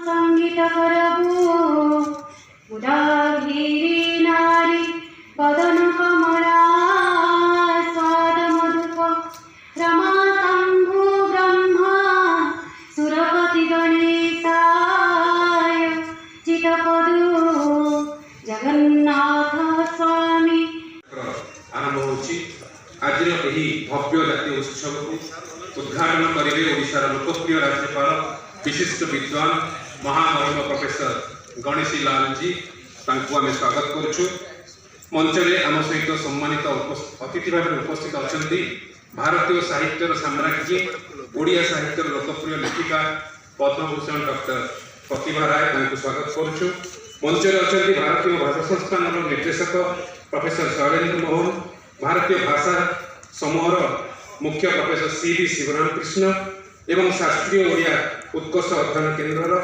संगीत करबू उदागिरी नारी बदन कमला स्वाद मधुप रमा शंभु ब्रह्मा सुरपति गणेशाय चितपदु जगन्नाथ स्वामी आरंभ होची आज भव्य जातीय उत्सव को उद्घाटन करेंगे ओडिशार लोकप्रिय राज्यपाल विशिष्ट विद्वान महामहिम प्रोफेसर गणेशी लाल जी आम स्वागत करुचु मंच में आम सहित सम्मानित अतिथि भाव उपस्थित अच्छा भारतीय साहित्यर साम्राज्ञी ओडिया साहित्यर लोकप्रिय लेखिका पद्मभूषण डॉक्टर प्रतिभा राय स्वागत करुचु मंच में अच्छा भारतीय भाषा संस्थान निर्देशक प्रोफेसर शैलेन्द्र मोहन भारतीय भाषा समूहर मुख्य प्रोफेसर सी.वी. शिवराम कृष्ण एवं शास्त्रीय ओडिया उत्कर्ष अध्ययन केन्द्र